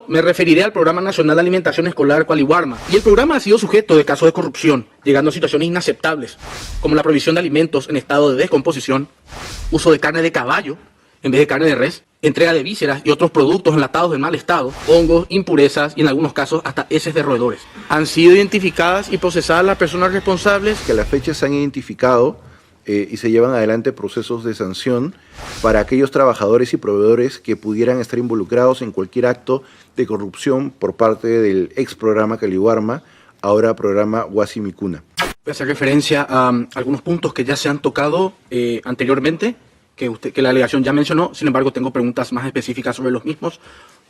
me referiré al Programa Nacional de Alimentación Escolar Cualihuarma. Y el programa ha sido sujeto de casos de corrupción, llegando a situaciones inaceptables, como la provisión de alimentos en estado de descomposición, uso de carne de caballo en vez de carne de res, entrega de vísceras y otros productos enlatados en mal estado, hongos, impurezas y en algunos casos hasta heces de roedores. Han sido identificadas y procesadas las personas responsables. Que a la fecha se han identificado y se llevan adelante procesos de sanción para aquellos trabajadores y proveedores que pudieran estar involucrados en cualquier acto de corrupción por parte del ex programa Cualihuarma, ahora programa Huasimicuna. Voy a hacer referencia a algunos puntos que ya se han tocado anteriormente, que la delegación ya mencionó. Sin embargo, tengo preguntas más específicas sobre los mismos,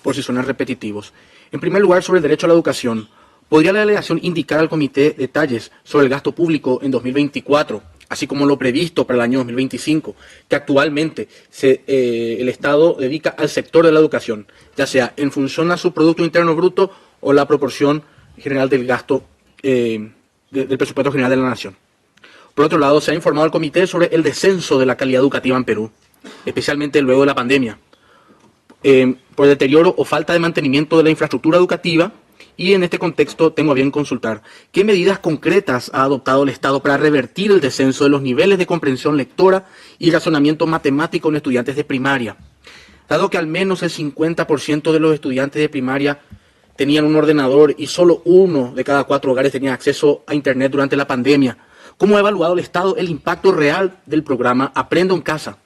por si suenan repetitivos. En primer lugar, sobre el derecho a la educación. ¿Podría la delegación indicar al comité detalles sobre el gasto público en 2024, así como lo previsto para el año 2025, que actualmente el Estado dedica al sector de la educación, ya sea en función a su Producto Interno Bruto o la proporción general del gasto del presupuesto general de la Nación? Por otro lado, se ha informado al comité sobre el descenso de la calidad educativa en Perú, especialmente luego de la pandemia, por deterioro o falta de mantenimiento de la infraestructura educativa. Y en este contexto tengo a bien consultar qué medidas concretas ha adoptado el Estado para revertir el descenso de los niveles de comprensión lectora y razonamiento matemático en estudiantes de primaria, dado que al menos el 50% de los estudiantes de primaria tenían un ordenador y solo 1 de cada 4 hogares tenía acceso a Internet durante la pandemia. ¿Cómo ha evaluado el Estado el impacto real del programa Aprendo en Casa,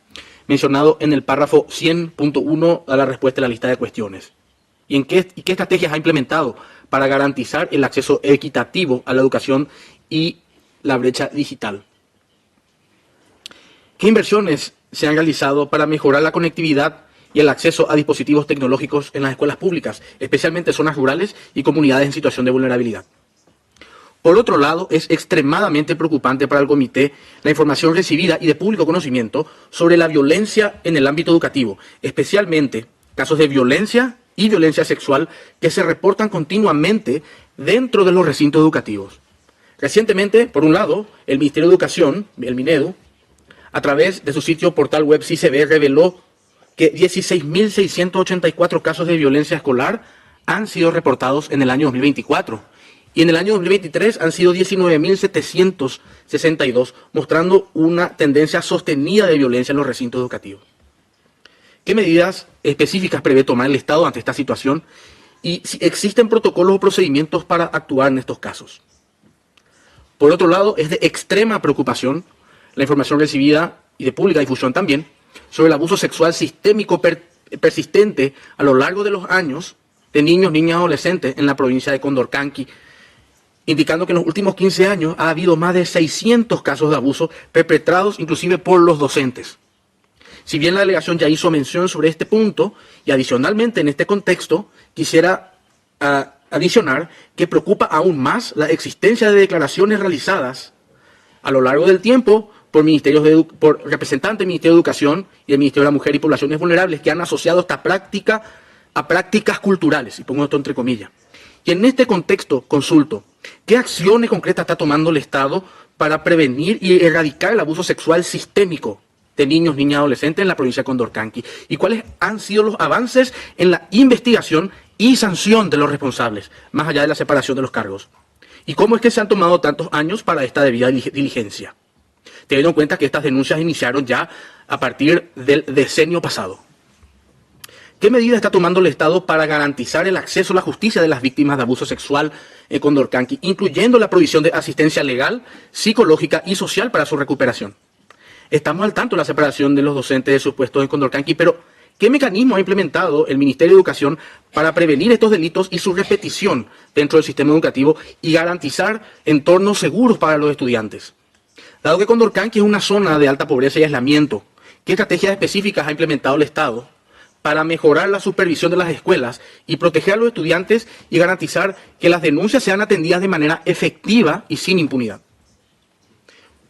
mencionado en el párrafo 100.1 a la respuesta de la lista de cuestiones? ¿Y qué estrategias ha implementado para garantizar el acceso equitativo a la educación y la brecha digital? ¿Qué inversiones se han realizado para mejorar la conectividad y el acceso a dispositivos tecnológicos en las escuelas públicas, especialmente zonas rurales y comunidades en situación de vulnerabilidad? Por otro lado, es extremadamente preocupante para el comité la información recibida y de público conocimiento sobre la violencia en el ámbito educativo, especialmente casos de violencia y violencia sexual que se reportan continuamente dentro de los recintos educativos. Recientemente, por un lado, el Ministerio de Educación, el Minedu, a través de su sitio portal web CICB, reveló que 16.684 casos de violencia escolar han sido reportados en el año 2024. Y en el año 2023 han sido 19.762, mostrando una tendencia sostenida de violencia en los recintos educativos. ¿Qué medidas específicas prevé tomar el Estado ante esta situación? Y si existen protocolos o procedimientos para actuar en estos casos. Por otro lado, es de extrema preocupación la información recibida y de pública difusión también sobre el abuso sexual sistémico persistente a lo largo de los años de niños, niñas y adolescentes en la provincia de Condorcanqui, indicando que en los últimos 15 años ha habido más de 600 casos de abuso perpetrados inclusive por los docentes. Si bien la delegación ya hizo mención sobre este punto, y adicionalmente en este contexto, quisiera adicionar que preocupa aún más la existencia de declaraciones realizadas a lo largo del tiempo por representantes del Ministerio de Educación y del Ministerio de la Mujer y Poblaciones Vulnerables, que han asociado esta práctica a prácticas culturales, y pongo esto entre comillas. Y en este contexto consulto, ¿qué acciones concretas está tomando el Estado para prevenir y erradicar el abuso sexual sistémico de niños, niñas y adolescentes en la provincia de Condorcanqui? ¿Y cuáles han sido los avances en la investigación y sanción de los responsables, más allá de la separación de los cargos? ¿Y cómo es que se han tomado tantos años para esta debida diligencia, teniendo en cuenta que estas denuncias iniciaron ya a partir del decenio pasado? ¿Qué medidas está tomando el Estado para garantizar el acceso a la justicia de las víctimas de abuso sexual en Condorcanqui, incluyendo la provisión de asistencia legal, psicológica y social para su recuperación? Estamos al tanto de la separación de los docentes de sus puestos en Condorcanqui, pero ¿qué mecanismo ha implementado el Ministerio de Educación para prevenir estos delitos y su repetición dentro del sistema educativo y garantizar entornos seguros para los estudiantes? Dado que Condorcanqui es una zona de alta pobreza y aislamiento, ¿qué estrategias específicas ha implementado el Estado para mejorar la supervisión de las escuelas y proteger a los estudiantes y garantizar que las denuncias sean atendidas de manera efectiva y sin impunidad?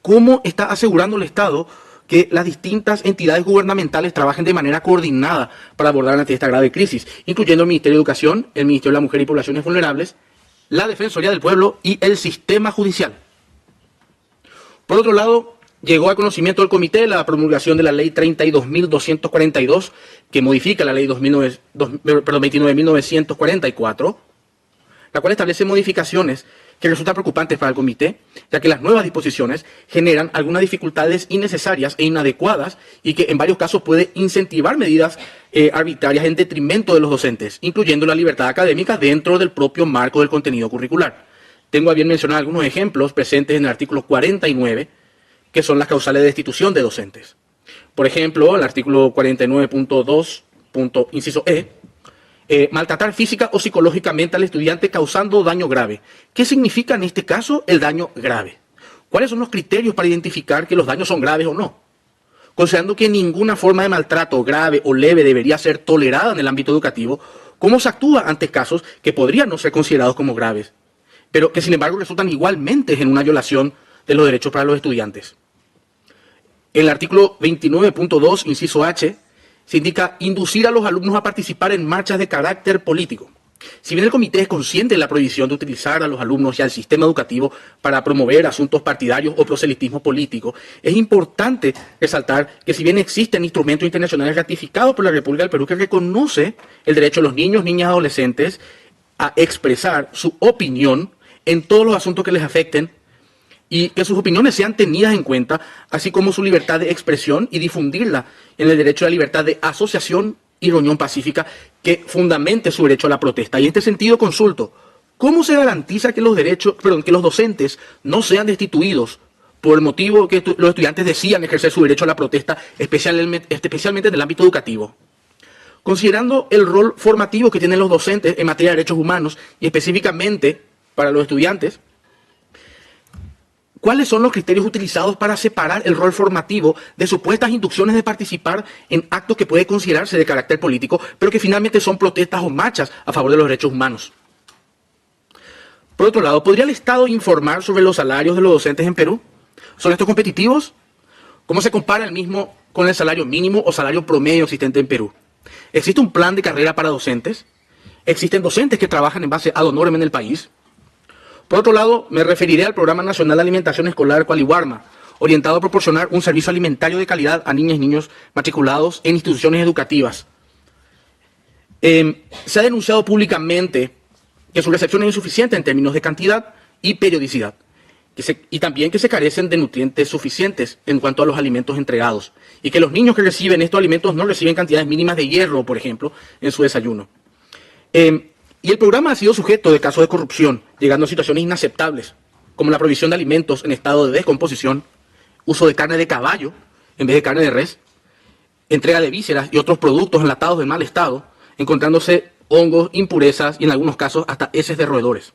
¿Cómo está asegurando el Estado que las distintas entidades gubernamentales trabajen de manera coordinada para abordar ante esta grave crisis, incluyendo el Ministerio de Educación, el Ministerio de la Mujer y Poblaciones Vulnerables, la Defensoría del Pueblo y el sistema judicial? Por otro lado, llegó a conocimiento del comité la promulgación de la ley 32.242, que modifica la ley 29.944, la cual establece modificaciones que resultan preocupantes para el comité, ya que las nuevas disposiciones generan algunas dificultades innecesarias e inadecuadas y que en varios casos puede incentivar medidas arbitrarias en detrimento de los docentes, incluyendo la libertad académica dentro del propio marco del contenido curricular. Tengo a bien mencionar algunos ejemplos presentes en el artículo 49, que son las causales de destitución de docentes. Por ejemplo, el artículo 49.2, inciso E, maltratar física o psicológicamente al estudiante causando daño grave. ¿Qué significa en este caso el daño grave? ¿Cuáles son los criterios para identificar que los daños son graves o no? Considerando que ninguna forma de maltrato grave o leve debería ser tolerada en el ámbito educativo, ¿cómo se actúa ante casos que podrían no ser considerados como graves, pero que sin embargo resultan igualmente en una violación de los derechos para los estudiantes? En el artículo 29.2, inciso H, se indica inducir a los alumnos a participar en marchas de carácter político. Si bien el comité es consciente de la prohibición de utilizar a los alumnos y al sistema educativo para promover asuntos partidarios o proselitismo político, es importante resaltar que si bien existen instrumentos internacionales ratificados por la República del Perú que reconoce el derecho de los niños, niñas y adolescentes a expresar su opinión en todos los asuntos que les afecten, y que sus opiniones sean tenidas en cuenta, así como su libertad de expresión y difundirla en el derecho a la libertad de asociación y reunión pacífica que fundamente su derecho a la protesta. Y en este sentido consulto, ¿cómo se garantiza que los docentes no sean destituidos por el motivo que los estudiantes decidan ejercer su derecho a la protesta, especialmente en el ámbito educativo? Considerando el rol formativo que tienen los docentes en materia de derechos humanos y específicamente para los estudiantes, ¿cuáles son los criterios utilizados para separar el rol formativo de supuestas inducciones de participar en actos que puede considerarse de carácter político, pero que finalmente son protestas o marchas a favor de los derechos humanos? Por otro lado, ¿podría el Estado informar sobre los salarios de los docentes en Perú? ¿Son estos competitivos? ¿Cómo se compara el mismo con el salario mínimo o salario promedio existente en Perú? ¿Existe un plan de carrera para docentes? ¿Existen docentes que trabajan en base ad honorem en el país? Por otro lado, me referiré al Programa Nacional de Alimentación Escolar Cualiwarma, orientado a proporcionar un servicio alimentario de calidad a niñas y niños matriculados en instituciones educativas. Se ha denunciado públicamente que su recepción es insuficiente en términos de cantidad y periodicidad, y también que se carecen de nutrientes suficientes en cuanto a los alimentos entregados, y que los niños que reciben estos alimentos no reciben cantidades mínimas de hierro, por ejemplo, en su desayuno. Y el programa ha sido sujeto de casos de corrupción, llegando a situaciones inaceptables, como la provisión de alimentos en estado de descomposición, uso de carne de caballo en vez de carne de res, entrega de vísceras y otros productos enlatados de mal estado, encontrándose hongos, impurezas y en algunos casos hasta heces de roedores.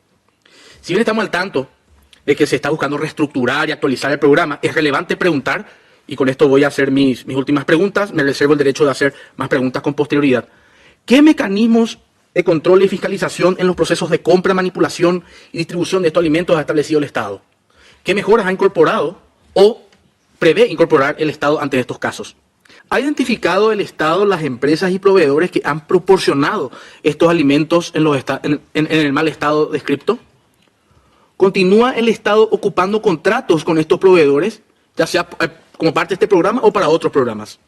Si bien estamos al tanto de que se está buscando reestructurar y actualizar el programa, es relevante preguntar, y con esto voy a hacer mis últimas preguntas, me reservo el derecho de hacer más preguntas con posterioridad. ¿Qué mecanismos de control y fiscalización en los procesos de compra, manipulación y distribución de estos alimentos ha establecido el Estado? ¿Qué mejoras ha incorporado o prevé incorporar el Estado ante estos casos? ¿Ha identificado el Estado las empresas y proveedores que han proporcionado estos alimentos en el mal estado descrito? ¿Continúa el Estado ocupando contratos con estos proveedores, ya sea como parte de este programa o para otros programas?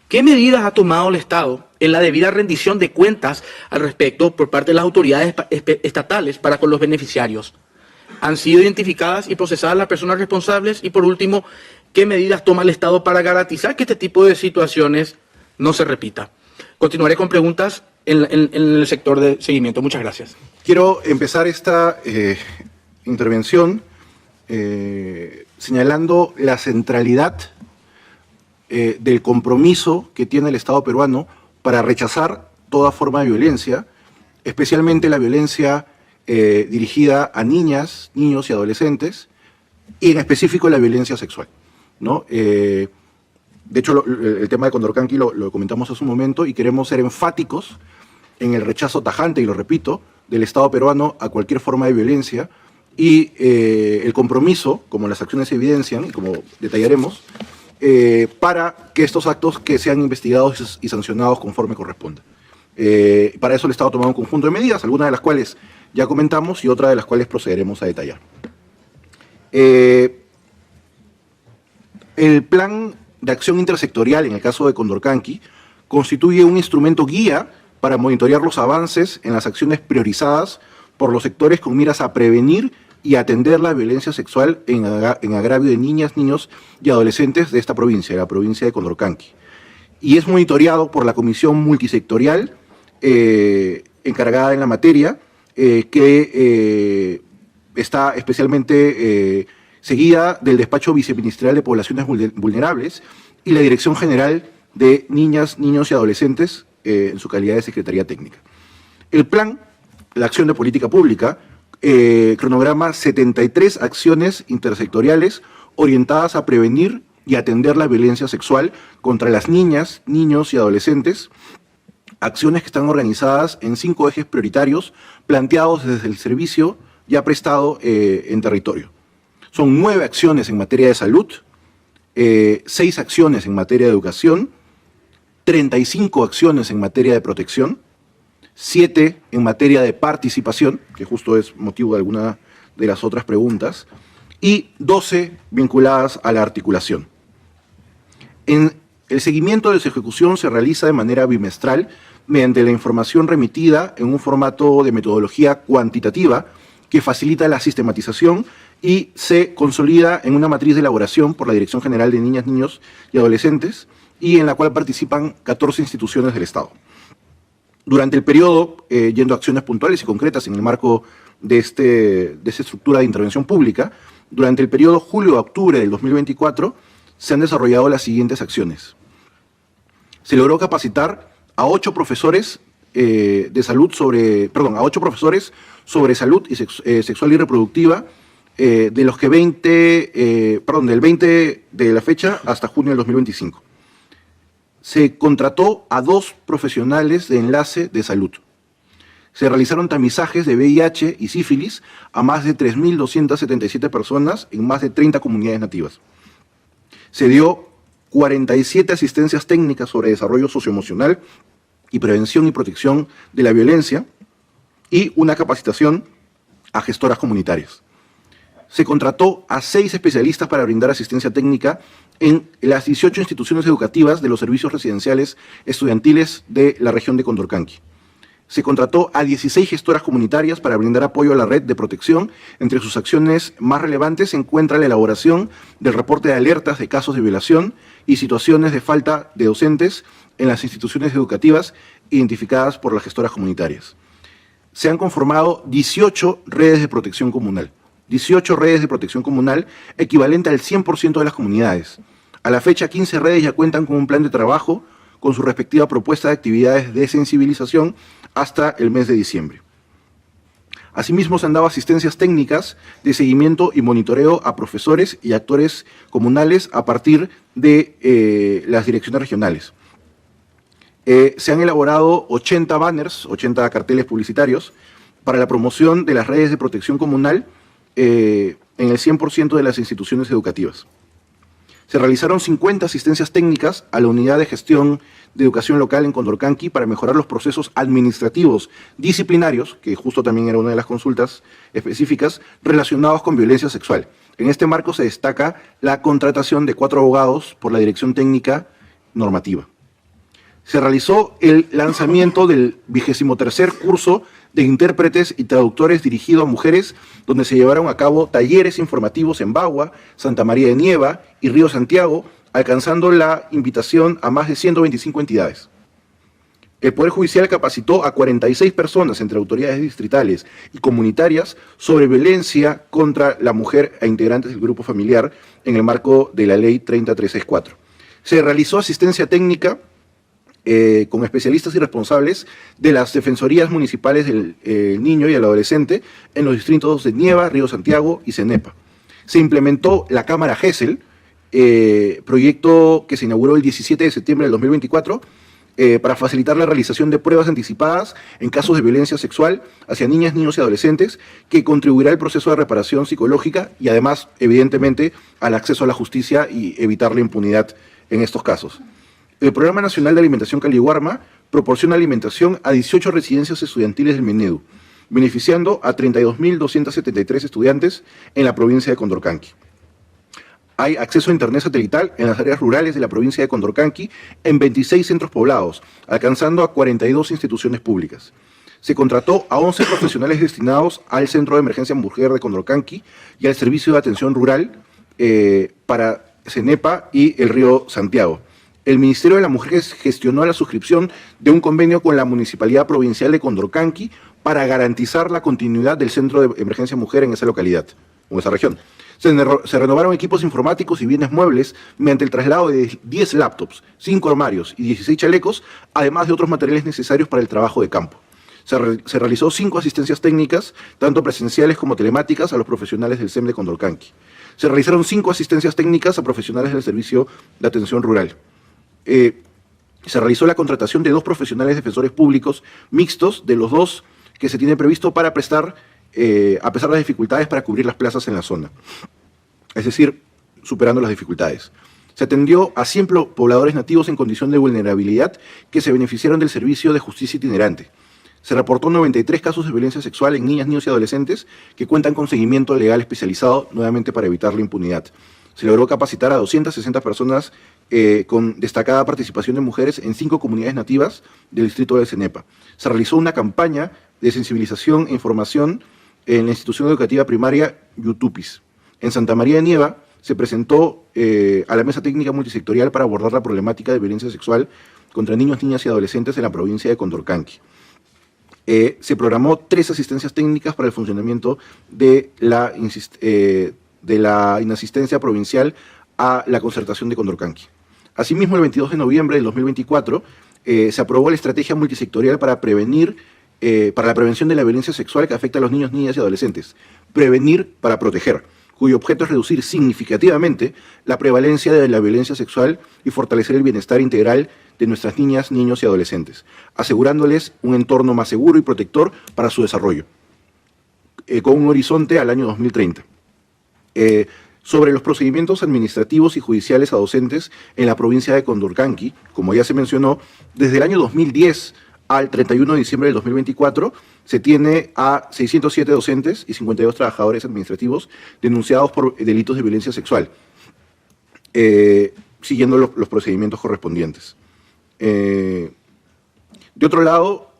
¿Qué medidas ha tomado el Estado en la debida rendición de cuentas al respecto por parte de las autoridades estatales para con los beneficiarios? ¿Han sido identificadas y procesadas las personas responsables? Y por último, ¿qué medidas toma el Estado para garantizar que este tipo de situaciones no se repita? Continuaré con preguntas en el sector de seguimiento. Muchas gracias. Quiero empezar esta intervención señalando la centralidad del compromiso que tiene el Estado peruano para rechazar toda forma de violencia, especialmente la violencia dirigida a niñas, niños y adolescentes, y en específico la violencia sexual, ¿no? De hecho, el tema de Condorcanqui lo comentamos hace un momento y queremos ser enfáticos en el rechazo tajante, y lo repito, del Estado peruano a cualquier forma de violencia y el compromiso, como las acciones evidencian y como detallaremos, para que estos actos que sean investigados y sancionados conforme corresponda. Para eso el Estado ha tomado un conjunto de medidas, algunas de las cuales ya comentamos y otras de las cuales procederemos a detallar. El plan de acción intersectorial, en el caso de Condorcanqui, constituye un instrumento guía para monitorear los avances en las acciones priorizadas por los sectores con miras a prevenir y atender la violencia sexual en agravio de niñas, niños y adolescentes de esta provincia, la provincia de Condorcanqui. Y es monitoreado por la Comisión Multisectorial encargada en la materia, que está especialmente seguida del Despacho Viceministerial de Poblaciones Vulnerables y la Dirección General de Niñas, Niños y Adolescentes en su calidad de Secretaría Técnica. El plan, la acción de política pública, cronograma 73 acciones intersectoriales orientadas a prevenir y atender la violencia sexual contra las niñas, niños y adolescentes, acciones que están organizadas en 5 ejes prioritarios planteados desde el servicio ya prestado en territorio. Son 9 acciones en materia de salud, 6 acciones en materia de educación, 35 acciones en materia de protección, 7 en materia de participación, que justo es motivo de alguna de las otras preguntas, y 12 vinculadas a la articulación. En el seguimiento de su ejecución se realiza de manera bimestral mediante la información remitida en un formato de metodología cuantitativa que facilita la sistematización y se consolida en una matriz de elaboración por la Dirección General de Niñas, Niños y Adolescentes y en la cual participan 14 instituciones del Estado. Durante el periodo, yendo a acciones puntuales y concretas en el marco de esta estructura de intervención pública, durante el periodo julio a octubre del 2024 se han desarrollado las siguientes acciones. Se logró capacitar a 8 profesores a 8 profesores sobre salud y sexual y reproductiva, de los que del 20 de la fecha hasta junio del 2025. Se contrató a 2 profesionales de enlace de salud. Se realizaron tamizajes de VIH y sífilis a más de 3.277 personas en más de 30 comunidades nativas. Se dio 47 asistencias técnicas sobre desarrollo socioemocional y prevención y protección de la violencia y una capacitación a gestoras comunitarias. Se contrató a 6 especialistas para brindar asistencia técnica en las 18 instituciones educativas de los servicios residenciales estudiantiles de la región de Condorcanqui. Se contrató a 16 gestoras comunitarias para brindar apoyo a la red de protección. Entre sus acciones más relevantes se encuentra la elaboración del reporte de alertas de casos de violación y situaciones de falta de docentes en las instituciones educativas identificadas por las gestoras comunitarias. Se han conformado 18 redes de protección comunal. 18 redes de protección comunal, equivalente al 100% de las comunidades. A la fecha, 15 redes ya cuentan con un plan de trabajo con su respectiva propuesta de actividades de sensibilización hasta el mes de diciembre. Asimismo, se han dado asistencias técnicas de seguimiento y monitoreo a profesores y actores comunales a partir de las direcciones regionales. Se han elaborado 80 banners, 80 carteles publicitarios para la promoción de las redes de protección comunal en el 100% de las instituciones educativas. Se realizaron 50 asistencias técnicas a la Unidad de Gestión de Educación Local en Condorcanqui para mejorar los procesos administrativos disciplinarios, que justo también era una de las consultas específicas, relacionados con violencia sexual. En este marco se destaca la contratación de 4 abogados por la Dirección Técnica Normativa. Se realizó el lanzamiento del 23º curso de intérpretes y traductores dirigido a mujeres, donde se llevaron a cabo talleres informativos en Bagua, Santa María de Nieva y Río Santiago, alcanzando la invitación a más de 125 entidades. El Poder Judicial capacitó a 46 personas entre autoridades distritales y comunitarias sobre violencia contra la mujer e integrantes del grupo familiar en el marco de la Ley 30364. Se realizó asistencia técnica con especialistas y responsables de las defensorías municipales del niño y el adolescente en los distritos de Nieva, Río Santiago y Cenepa. Se implementó la Cámara GESEL, proyecto que se inauguró el 17 de septiembre del 2024, para facilitar la realización de pruebas anticipadas en casos de violencia sexual hacia niñas, niños y adolescentes, que contribuirá al proceso de reparación psicológica y además, evidentemente, al acceso a la justicia y evitar la impunidad en estos casos. El Programa Nacional de Alimentación Caliwarma proporciona alimentación a 18 residencias estudiantiles del Minedu, beneficiando a 32.273 estudiantes en la provincia de Condorcanqui. Hay acceso a internet satelital en las áreas rurales de la provincia de Condorcanqui en 26 centros poblados, alcanzando a 42 instituciones públicas. Se contrató a 11 profesionales destinados al Centro de Emergencia Mujer de Condorcanqui y al Servicio de Atención Rural para CENEPA y el Río Santiago. El Ministerio de la Mujer gestionó la suscripción de un convenio con la Municipalidad Provincial de Condorcanqui para garantizar la continuidad del Centro de Emergencia Mujer en esa localidad, o en esa región. Se renovaron equipos informáticos y bienes muebles mediante el traslado de 10 laptops, 5 armarios y 16 chalecos, además de otros materiales necesarios para el trabajo de campo. Se realizó 5 asistencias técnicas, tanto presenciales como telemáticas, a los profesionales del SEM de Condorcanqui. Se realizaron 5 asistencias técnicas a profesionales del Servicio de Atención Rural. Se realizó la contratación de 2 profesionales defensores públicos mixtos, de los 2 que se tiene previsto para prestar a pesar de las dificultades para cubrir las plazas en la zona, es decir, superando las dificultades. Se atendió a 100 pobladores nativos en condición de vulnerabilidad que se beneficiaron del servicio de justicia itinerante. Se reportó 93 casos de violencia sexual en niñas, niños y adolescentes que cuentan con seguimiento legal especializado, nuevamente para evitar la impunidad. Se logró capacitar a 260 personas con destacada participación de mujeres en 5 comunidades nativas del distrito de CENEPA. Se realizó una campaña de sensibilización e información en la institución educativa primaria Yutupis. En Santa María de Nieva se presentó a la mesa técnica multisectorial para abordar la problemática de violencia sexual contra niños, niñas y adolescentes en la provincia de Condorcanqui. Se programó 3 asistencias técnicas para el funcionamiento de la inasistencia provincial a la concertación de Condorcanqui. Asimismo, el 22 de noviembre del 2024 se aprobó la estrategia multisectorial para la prevención de la violencia sexual que afecta a los niños, niñas y adolescentes. Prevenir para proteger, cuyo objeto es reducir significativamente la prevalencia de la violencia sexual y fortalecer el bienestar integral de nuestras niñas, niños y adolescentes, asegurándoles un entorno más seguro y protector para su desarrollo, con un horizonte al año 2030. Sobre los procedimientos administrativos y judiciales a docentes en la provincia de Condorcanqui, como ya se mencionó, desde el año 2010 al 31 de diciembre del 2024, se tiene a 607 docentes y 52 trabajadores administrativos denunciados por delitos de violencia sexual, siguiendo los procedimientos correspondientes. De otro lado,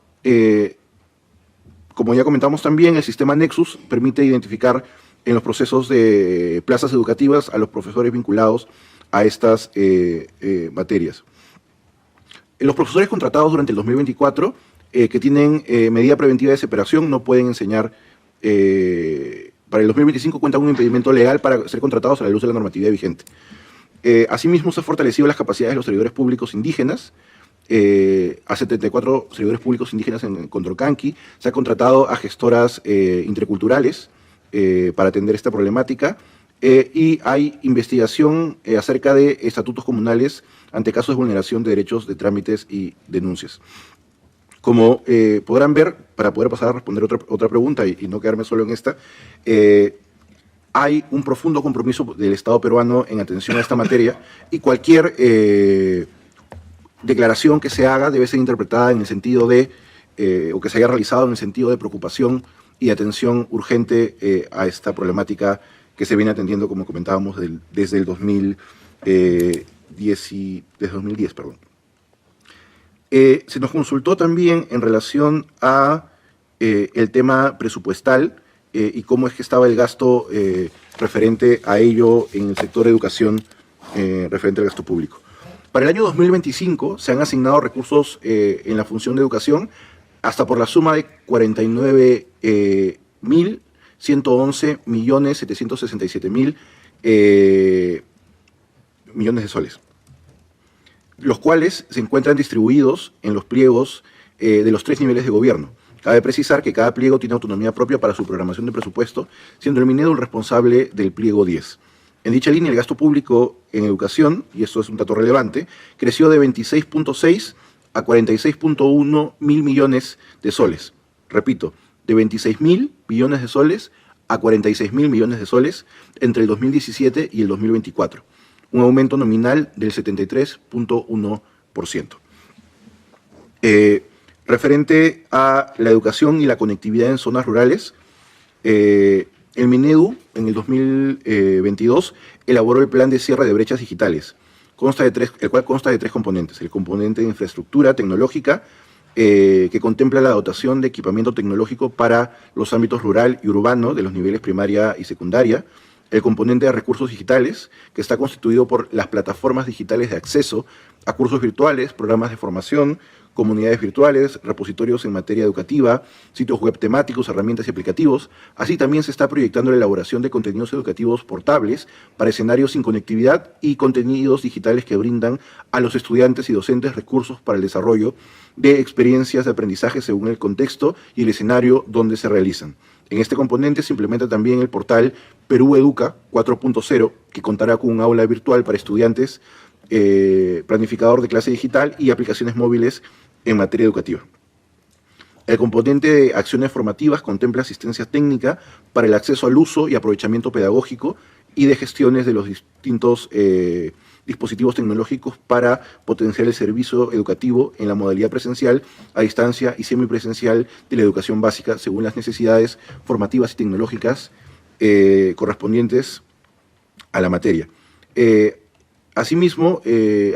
como ya comentamos también, el sistema Nexus permite identificar en los procesos de plazas educativas a los profesores vinculados a estas materias. Los profesores contratados durante el 2024 que tienen medida preventiva de separación no pueden enseñar. Para el 2025 cuentan un impedimento legal para ser contratados a la luz de la normatividad vigente. Asimismo, se han fortalecido las capacidades de los servidores públicos indígenas. A 74 servidores públicos indígenas en Condorcanqui. Se ha contratado a gestoras interculturales para atender esta problemática. Y hay investigación acerca de estatutos comunales ante casos de vulneración de derechos de trámites y denuncias. Como podrán ver, para poder pasar a responder otra pregunta y no quedarme solo en esta, hay un profundo compromiso del Estado peruano en atención a esta materia y cualquier declaración que se haga debe ser interpretada en el sentido de, o que se haya realizado en el sentido de preocupación y atención urgente a esta problemática que se viene atendiendo, como comentábamos, desde el 2010. Se nos consultó también en relación a el tema presupuestal y cómo es que estaba el gasto referente a ello en el sector de educación, referente al gasto público. Para el año 2025 se han asignado recursos en la función de educación hasta por la suma de 49.111.767.000 millones de soles, los cuales se encuentran distribuidos en los pliegos de los 3 niveles de gobierno. Cabe precisar que cada pliego tiene autonomía propia para su programación de presupuesto, siendo el Minedu el responsable del pliego 10. En dicha línea, el gasto público en educación, y esto es un dato relevante, creció de 26.6 a 46.1 mil millones de soles. Repito, de 26.000 millones de soles a 46.000 millones de soles entre el 2017 y el 2024, un aumento nominal del 73.1%. Referente a la educación y la conectividad en zonas rurales, El Minedu, en el 2022, elaboró el plan de cierre de brechas digitales, el cual consta de tres componentes. El componente de infraestructura tecnológica, que contempla la dotación de equipamiento tecnológico para los ámbitos rural y urbano de los niveles primaria y secundaria. El componente de recursos digitales, que está constituido por las plataformas digitales de acceso a cursos virtuales, programas de formación, comunidades virtuales, repositorios en materia educativa, sitios web temáticos, herramientas y aplicativos. Así también se está proyectando la elaboración de contenidos educativos portables para escenarios sin conectividad y contenidos digitales que brindan a los estudiantes y docentes recursos para el desarrollo de experiencias de aprendizaje según el contexto y el escenario donde se realizan. En este componente se implementa también el portal Perú Educa 4.0, que contará con un aula virtual para estudiantes, planificador de clase digital y aplicaciones móviles en materia educativa. El componente de acciones formativas contempla asistencia técnica para el acceso al uso y aprovechamiento pedagógico y de gestiones de los distintos dispositivos tecnológicos para potenciar el servicio educativo en la modalidad presencial, a distancia y semipresencial de la educación básica según las necesidades formativas y tecnológicas correspondientes a la materia. Asimismo,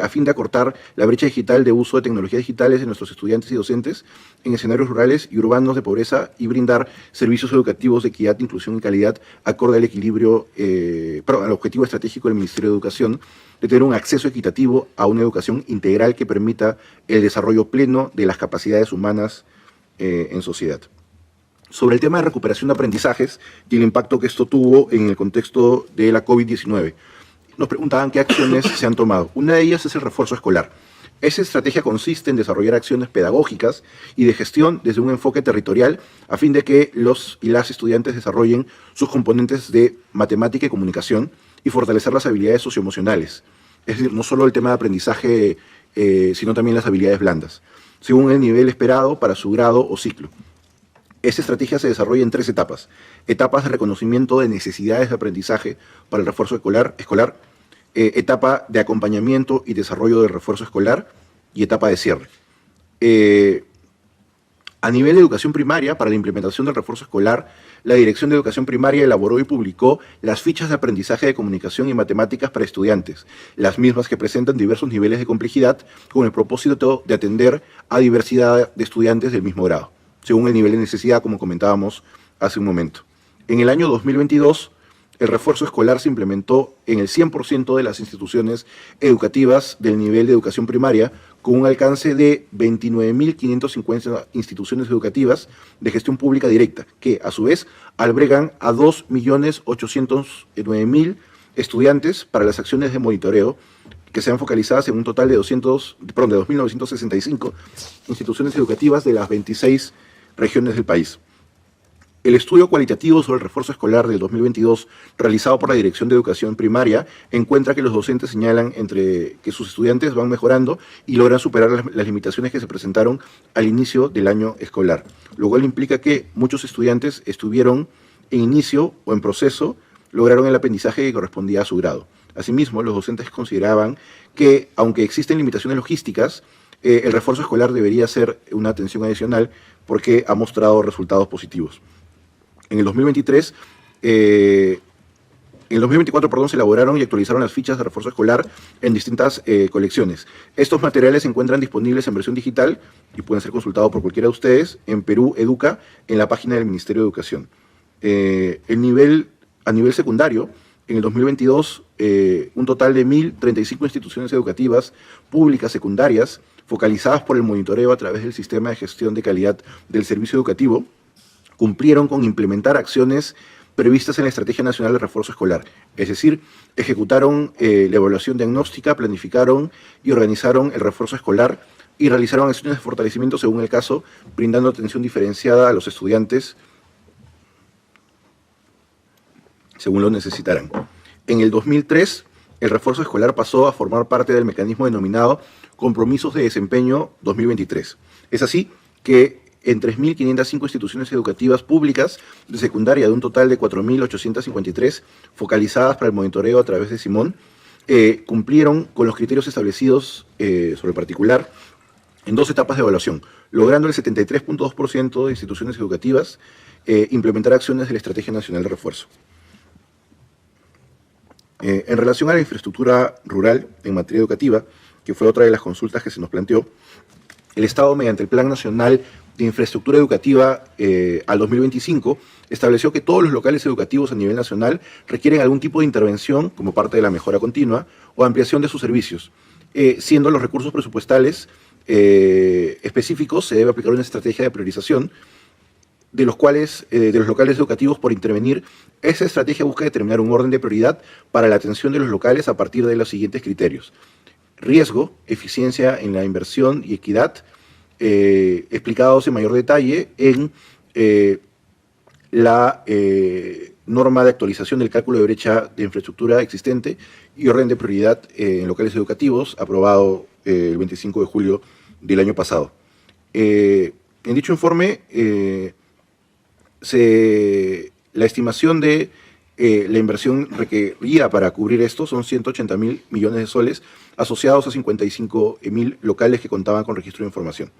a fin de acortar la brecha digital de uso de tecnologías digitales de nuestros estudiantes y docentes en escenarios rurales y urbanos de pobreza y brindar servicios educativos de equidad, inclusión y calidad acorde al equilibrio, al objetivo estratégico del Ministerio de Educación de tener un acceso equitativo a una educación integral que permita el desarrollo pleno de las capacidades humanas en sociedad. Sobre el tema de recuperación de aprendizajes y el impacto que esto tuvo en el contexto de la COVID-19. Nos preguntaban qué acciones se han tomado. Una de ellas es el refuerzo escolar. Esa estrategia consiste en desarrollar acciones pedagógicas y de gestión desde un enfoque territorial a fin de que los y las estudiantes desarrollen sus componentes de matemática y comunicación y fortalecer las habilidades socioemocionales. Es decir, no solo el tema de aprendizaje, sino también las habilidades blandas, según el nivel esperado para su grado o ciclo. Esta estrategia se desarrolla en 3 etapas. Etapas de reconocimiento de necesidades de aprendizaje para el refuerzo escolar, etapa de acompañamiento y desarrollo del refuerzo escolar y etapa de cierre. A nivel de educación primaria, para la implementación del refuerzo escolar, la Dirección de Educación Primaria elaboró y publicó las fichas de aprendizaje de comunicación y matemáticas para estudiantes, las mismas que presentan diversos niveles de complejidad con el propósito de atender a diversidad de estudiantes del mismo grado, según el nivel de necesidad, como comentábamos hace un momento. En el año 2022, el refuerzo escolar se implementó en el 100% de las instituciones educativas del nivel de educación primaria, con un alcance de 29.550 instituciones educativas de gestión pública directa, que a su vez albergan a 2.809.000 estudiantes para las acciones de monitoreo, que sean focalizadas en un total de 2.965 instituciones educativas de las 26 regiones del país. El estudio cualitativo sobre el refuerzo escolar del 2022, realizado por la Dirección de Educación Primaria, encuentra que los docentes señalan que sus estudiantes van mejorando y logran superar las limitaciones que se presentaron al inicio del año escolar, lo cual implica que muchos estudiantes estuvieron en inicio o en proceso, lograron el aprendizaje que correspondía a su grado. Asimismo, los docentes consideraban que, aunque existen limitaciones logísticas, el refuerzo escolar debería ser una atención adicional porque ha mostrado resultados positivos. En el 2023, en el 2024, se elaboraron y actualizaron las fichas de refuerzo escolar en distintas colecciones. Estos materiales se encuentran disponibles en versión digital y pueden ser consultados por cualquiera de ustedes en Perú Educa, en la página del Ministerio de Educación. A nivel secundario, en el 2022, un total de 1.035 instituciones educativas públicas secundarias focalizadas por el monitoreo a través del Sistema de Gestión de Calidad del Servicio Educativo cumplieron con implementar acciones previstas en la Estrategia Nacional de Refuerzo Escolar, es decir, ejecutaron la evaluación diagnóstica, planificaron y organizaron el refuerzo escolar y realizaron acciones de fortalecimiento según el caso, brindando atención diferenciada a los estudiantes según lo necesitaran. En el 2003, el refuerzo escolar pasó a formar parte del mecanismo denominado Compromisos de Desempeño 2023. Es así que en 3.505 instituciones educativas públicas de secundaria de un total de 4.853 focalizadas para el monitoreo a través de Simón, cumplieron con los criterios establecidos sobre el particular en 2 etapas de evaluación, logrando el 73.2% de instituciones educativas implementar acciones de la Estrategia Nacional de Refuerzo. En relación a la infraestructura rural en materia educativa, que fue otra de las consultas que se nos planteó, el Estado, mediante el Plan Nacional de Infraestructura Educativa al 2025, estableció que todos los locales educativos a nivel nacional requieren algún tipo de intervención como parte de la mejora continua o ampliación de sus servicios, siendo los recursos presupuestales específicos. Se debe aplicar una estrategia de priorización de los locales educativos por intervenir. Esa estrategia busca determinar un orden de prioridad para la atención de los locales a partir de los siguientes criterios: riesgo, eficiencia en la inversión y equidad, explicados en mayor detalle en la norma de actualización del cálculo de brecha de infraestructura existente y orden de prioridad en locales educativos, aprobado el 25 de julio del año pasado. En dicho informe, la estimación de la inversión requerida para cubrir esto son 180.000 millones de soles, asociados a 55.000 locales que contaban con registro de información.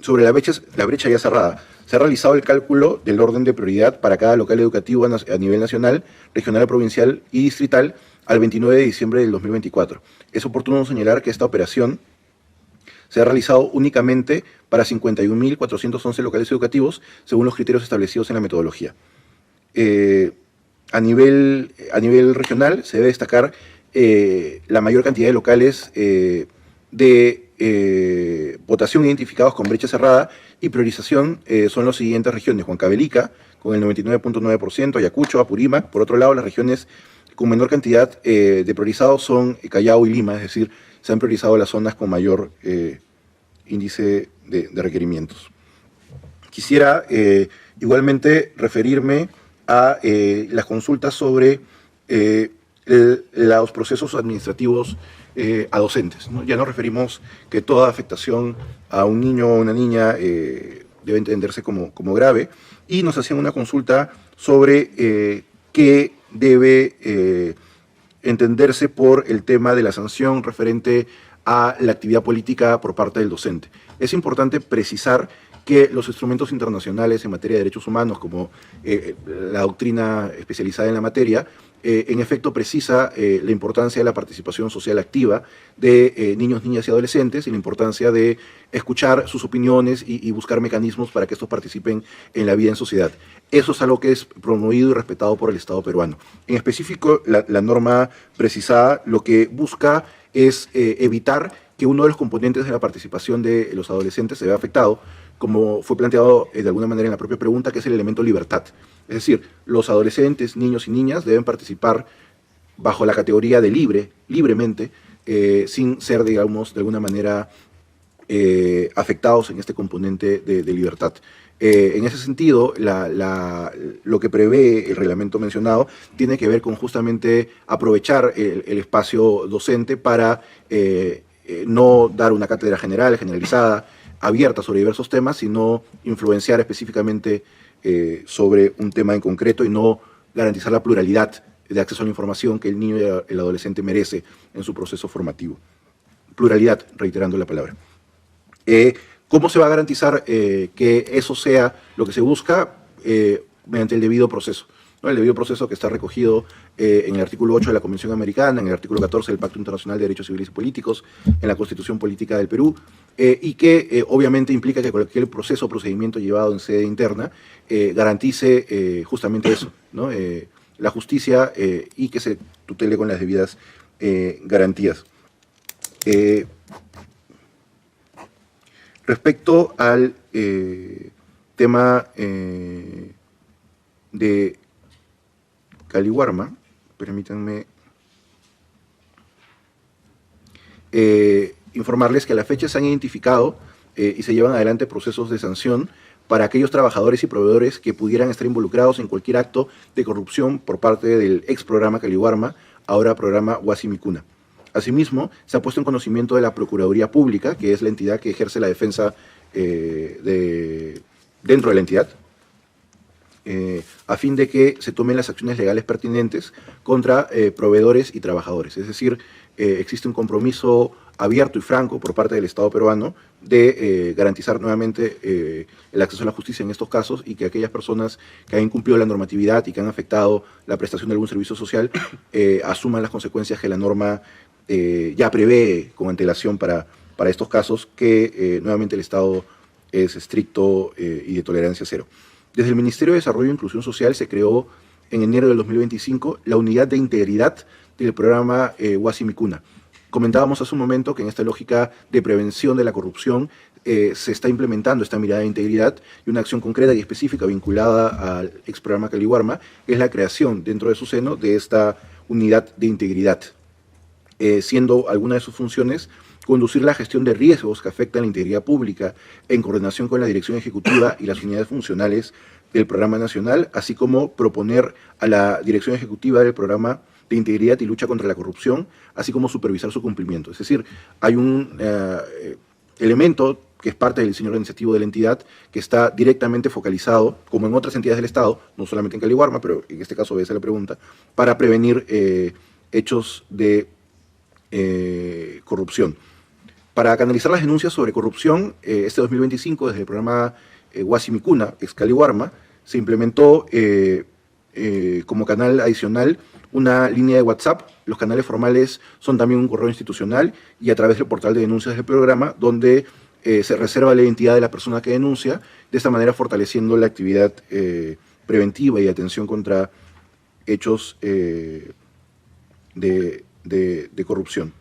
Sobre la brecha ya cerrada, se ha realizado el cálculo del orden de prioridad para cada local educativo a nivel nacional, regional, provincial y distrital al 29 de diciembre del 2024. Es oportuno señalar que esta operación se ha realizado únicamente para 51.411 locales educativos, según los criterios establecidos en la metodología. A nivel regional, se debe destacar la mayor cantidad de locales de votación identificados con brecha cerrada y priorización. Son las siguientes regiones: Huancavelica, con el 99.9%, Ayacucho, Apurímac. Por otro lado, las regiones con menor cantidad de priorizados son Callao y Lima, es decir, se han priorizado las zonas con mayor índice de requerimientos. Quisiera igualmente referirme a las consultas sobre los procesos administrativos a docentes, ¿no? Ya nos referimos que toda afectación a un niño o una niña debe entenderse como grave, y nos hacían una consulta sobre qué debe entenderse por el tema de la sanción referente a la actividad política por parte del docente. Es importante precisar que los instrumentos internacionales en materia de derechos humanos, como la doctrina especializada en la materia, en efecto precisa la importancia de la participación social activa de niños, niñas y adolescentes, y la importancia de escuchar sus opiniones y buscar mecanismos para que estos participen en la vida en sociedad. Eso es algo que es promovido y respetado por el Estado peruano. En específico, la norma precisada lo que busca es evitar que uno de los componentes de la participación de los adolescentes se vea afectado, como fue planteado de alguna manera en la propia pregunta, que es el elemento libertad. Es decir, los adolescentes, niños y niñas deben participar bajo la categoría de libremente, sin ser, digamos, de alguna manera afectados en este componente de libertad. En ese sentido, lo que prevé el reglamento mencionado tiene que ver con justamente aprovechar el espacio docente para no dar una cátedra generalizada, abierta sobre diversos temas, sino influenciar específicamente sobre un tema en concreto y no garantizar la pluralidad de acceso a la información que el niño y el adolescente merece en su proceso formativo. Pluralidad, reiterando la palabra. ¿Cómo se va a garantizar que eso sea lo que se busca? Mediante el debido proceso, ¿no? El debido proceso que está recogido en el artículo 8 de la Convención Americana, en el artículo 14 del Pacto Internacional de Derechos Civiles y Políticos, en la Constitución Política del Perú, y que obviamente implica que cualquier proceso o procedimiento llevado en sede interna garantice justamente eso, ¿no? La justicia y que se tutele con las debidas garantías. Respecto al tema de Caliwarma, permítanme informarles que a la fecha se han identificado y se llevan adelante procesos de sanción para aquellos trabajadores y proveedores que pudieran estar involucrados en cualquier acto de corrupción por parte del ex programa Caliwarma, ahora programa Huasimicuna. Asimismo, se ha puesto en conocimiento de la Procuraduría Pública, que es la entidad que ejerce la defensa dentro de la entidad, a fin de que se tomen las acciones legales pertinentes contra proveedores y trabajadores. Es decir, existe un compromiso abierto y franco por parte del Estado peruano de garantizar nuevamente el acceso a la justicia en estos casos y que aquellas personas que han incumplido la normatividad y que han afectado la prestación de algún servicio social asuman las consecuencias que la norma ya prevé con antelación para estos casos, que nuevamente el Estado es estricto y de tolerancia cero. Desde el Ministerio de Desarrollo e Inclusión Social se creó en enero del 2025 la unidad de integridad del programa Huasi Micuna. Comentábamos hace un momento que en esta lógica de prevención de la corrupción se está implementando esta mirada de integridad y una acción concreta y específica vinculada al ex programa Caliwarma, que es la creación dentro de su seno de esta unidad de integridad, siendo alguna de sus funciones conducir la gestión de riesgos que afectan la integridad pública en coordinación con la dirección ejecutiva y las unidades funcionales del programa nacional, así como proponer a la dirección ejecutiva del programa de integridad y lucha contra la corrupción, así como supervisar su cumplimiento. Es decir, hay un elemento que es parte del diseño organizativo de la entidad, que está directamente focalizado, como en otras entidades del Estado, no solamente en Caliwarma, pero en este caso obedece la pregunta, para prevenir hechos de corrupción. Para canalizar las denuncias sobre corrupción, este 2025, desde el programa Huasi Micuna, ex Caliwarma, se implementó como canal adicional una línea de WhatsApp. Los canales formales son también un correo institucional y a través del portal de denuncias del programa, donde se reserva la identidad de la persona que denuncia, de esta manera fortaleciendo la actividad preventiva y de atención contra hechos de corrupción.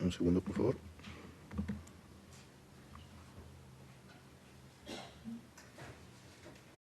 Un segundo, por favor.